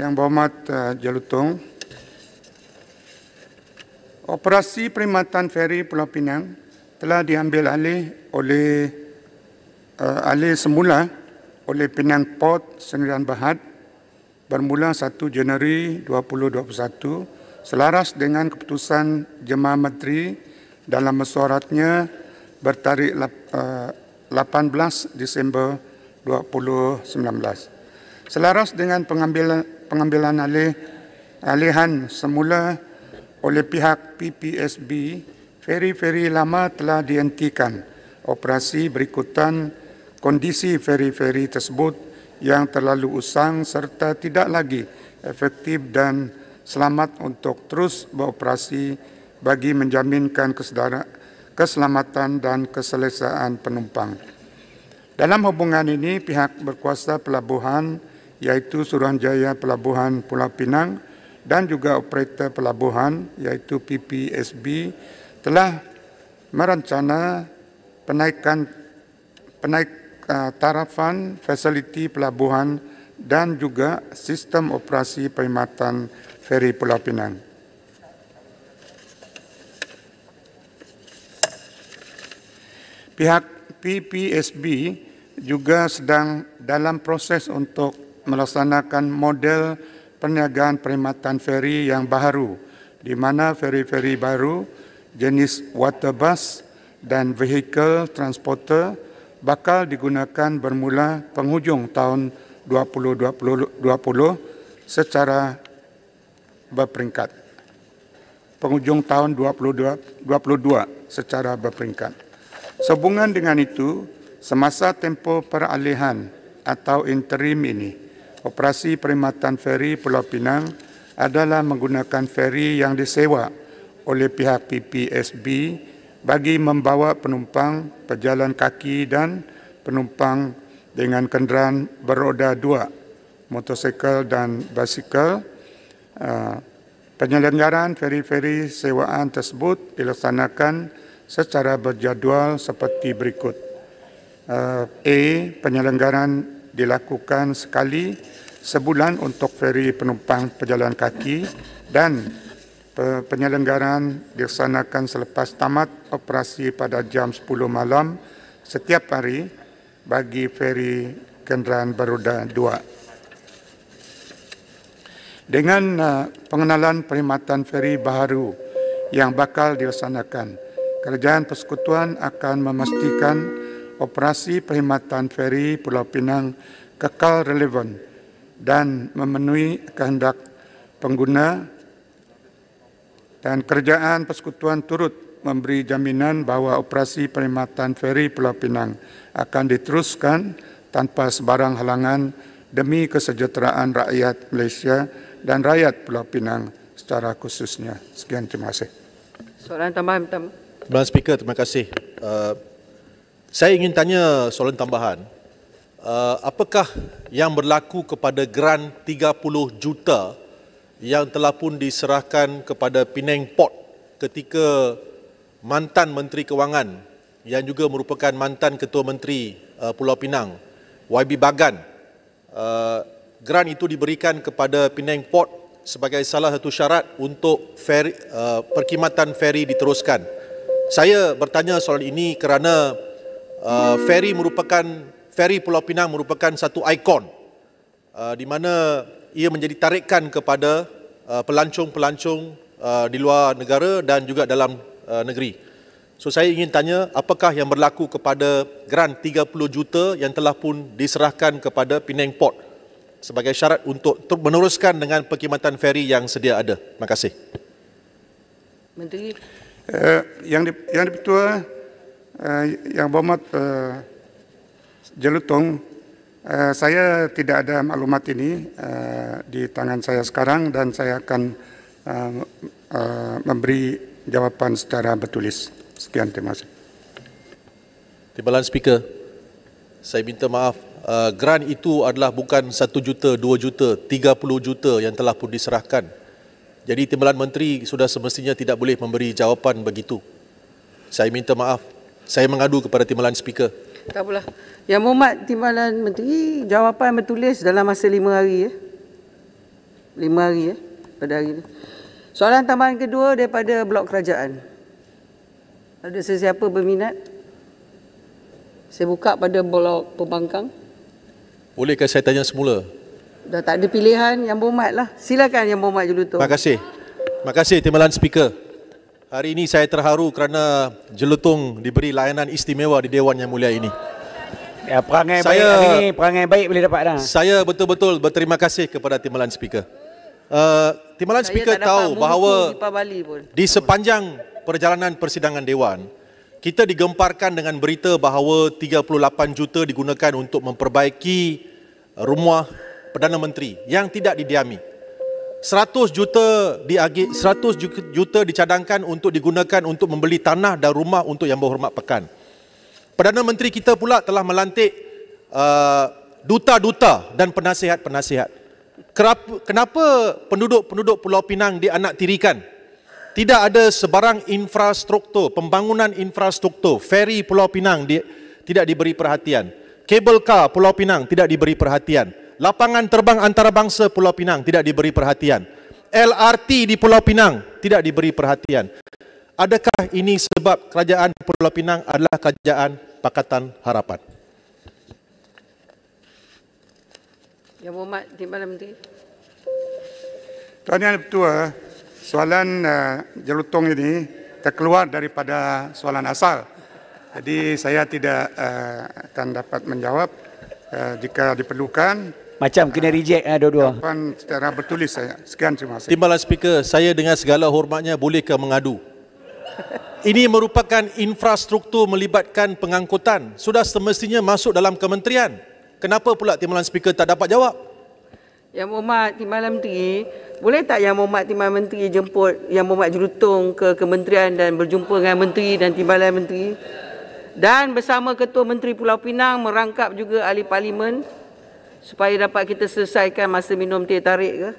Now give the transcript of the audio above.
Yang Berhormat Jelutong, operasi perkhidmatan feri Pulau Pinang telah diambil alih semula oleh Penang Port Sdn Bhd bermula 1 Januari 2021 selaras dengan keputusan Jemaah Menteri dalam mesyuaratnya bertarikh 18 Disember 2019. Selaras dengan pengambilan alihan semula oleh pihak PPSB, feri-feri lama telah dihentikan operasi berikutan kondisi feri-feri tersebut yang terlalu usang serta tidak lagi efektif dan selamat untuk terus beroperasi bagi menjaminkan keselamatan dan keselesaan penumpang. Dalam hubungan ini, pihak berkuasa pelabuhan iaitu Suruhanjaya Pelabuhan Pulau Pinang dan juga operator pelabuhan iaitu PPSB telah merencana penaikan tarafan fasiliti pelabuhan dan juga sistem operasi perkhidmatan feri Pulau Pinang. Pihak PPSB juga sedang dalam proses untuk melaksanakan model perniagaan perkhidmatan feri yang baharu, di mana feri-feri baru jenis water bus dan vehicle transporter bakal digunakan bermula penghujung tahun 2020 secara berperingkat. Penghujung tahun 2022 secara berperingkat. Sehubungan dengan itu, semasa tempoh peralihan atau interim ini, operasi perkhidmatan feri Pulau Pinang adalah menggunakan feri yang disewa oleh pihak PPSB bagi membawa penumpang pejalan kaki dan penumpang dengan kenderaan beroda 2, motosikal dan basikal. Penyelenggaraan feri-feri sewaan tersebut dilaksanakan secara berjadual seperti berikut. Penyelenggaraan dilakukan sekali sebulan untuk feri penumpang pejalan kaki dan penyelenggaraan dilaksanakan selepas tamat operasi pada jam 10 malam setiap hari bagi feri kenderaan beroda 2. Dengan pengenalan perkhidmatan feri baharu yang bakal dilaksanakan, Kerajaan Persekutuan akan memastikan operasi perkhidmatan feri Pulau Pinang kekal relevan dan memenuhi kehendak pengguna, dan Kerajaan Persekutuan turut memberi jaminan bahawa operasi perkhidmatan feri Pulau Pinang akan diteruskan tanpa sebarang halangan demi kesejahteraan rakyat Malaysia dan rakyat Pulau Pinang secara khususnya. Sekian, terima kasih. Soalan tambahan. Tuan Speaker, terima kasih. Saya ingin tanya soalan tambahan. Apakah yang berlaku kepada grant 30 juta yang telah pun diserahkan kepada Penang Port ketika mantan Menteri Kewangan yang juga merupakan mantan Ketua Menteri Pulau Pinang, YB Bagan, grant itu diberikan kepada Penang Port sebagai salah satu syarat untuk perkhidmatan feri diteruskan. Saya bertanya soal ini kerana feri Pulau Pinang merupakan satu ikon di mana ia menjadi tarikan kepada pelancong-pelancong di luar negara dan juga dalam negeri. So saya ingin tanya, apakah yang berlaku kepada grant 30 juta yang telah pun diserahkan kepada Penang Port sebagai syarat untuk meneruskan dengan perkhidmatan feri yang sedia ada? Terima kasih. Menteri. Yang Dipertua, Yang Berhormat Jelutong, saya tidak ada maklumat ini di tangan saya sekarang dan saya akan memberi jawapan secara bertulis. Sekian, terima kasih. Timbalan Speaker, saya minta maaf, grant itu adalah bukan 1 juta, 2 juta, 30 juta yang telah pun diserahkan. Jadi Timbalan Menteri sudah semestinya tidak boleh memberi jawapan begitu. Saya minta maaf. Saya mengadu kepada Timbalan Speaker. Tak apalah. Yang Berhormat Timbalan Menteri, jawapan bertulis dalam masa 5 hari. 5 hari pada hari ini. Soalan tambahan kedua daripada Blok Kerajaan. Ada sesiapa berminat? Saya buka pada Blok Pembangkang. Bolehkah saya tanya semula? Dah tak ada pilihan, Yang Berhormat lah. Silakan Yang Berhormat Jelutong. Terima kasih. Terima kasih Timbalan Speaker. Hari ini saya terharu kerana Jelutong diberi layanan istimewa di Dewan Yang Mulia ini. Ya, perangai baik hari ini, perangai baik boleh dapat dah. Saya betul-betul berterima kasih kepada Timbalan Speaker. Timbalan Saya Speaker tak dapat tahu bahawa di Pabali pun. di sepanjang perjalanan persidangan Dewan, kita digemparkan dengan berita bahawa 38 juta digunakan untuk memperbaiki rumah Perdana Menteri yang tidak didiami. 100 juta dicadangkan untuk digunakan untuk membeli tanah dan rumah untuk Yang Berhormat Pekan. Perdana Menteri kita pula telah melantik duta-duta dan penasihat-penasihat. Kenapa penduduk-penduduk Pulau Pinang dianaktirikan? Tidak ada sebarang infrastruktur, pembangunan infrastruktur. Feri Pulau Pinang tidak diberi perhatian. Kabel kar Pulau Pinang tidak diberi perhatian. Lapangan terbang antarabangsa Pulau Pinang tidak diberi perhatian. LRT di Pulau Pinang tidak diberi perhatian. Adakah ini sebab kerajaan Pulau Pinang adalah kerajaan Pakatan Harapan? Yang Berhormat Timbalan Menteri. Tuan Yang Ketua, soalan Jelutong ini terkeluar daripada soalan asal. Jadi saya tidak akan dapat menjawab jika diperlukan. Macam kena reject dua-dua. Jawapan secara bertulis saya. Sekian, terima kasih. Timbalan Speaker, saya dengan segala hormatnya bolehkah mengadu? Ini merupakan infrastruktur melibatkan pengangkutan. Sudah semestinya masuk dalam kementerian. Kenapa pula Timbalan Speaker tak dapat jawab? Yang Berhormat Timbalan Menteri, boleh tak Yang Berhormat Timbalan Menteri jemput Yang Berhormat Jelutong ke kementerian dan berjumpa dengan Menteri dan Timbalan Menteri? Dan bersama Ketua Menteri Pulau Pinang merangkap juga ahli parlimen supaya dapat kita selesaikan masa minum teh tarik ke?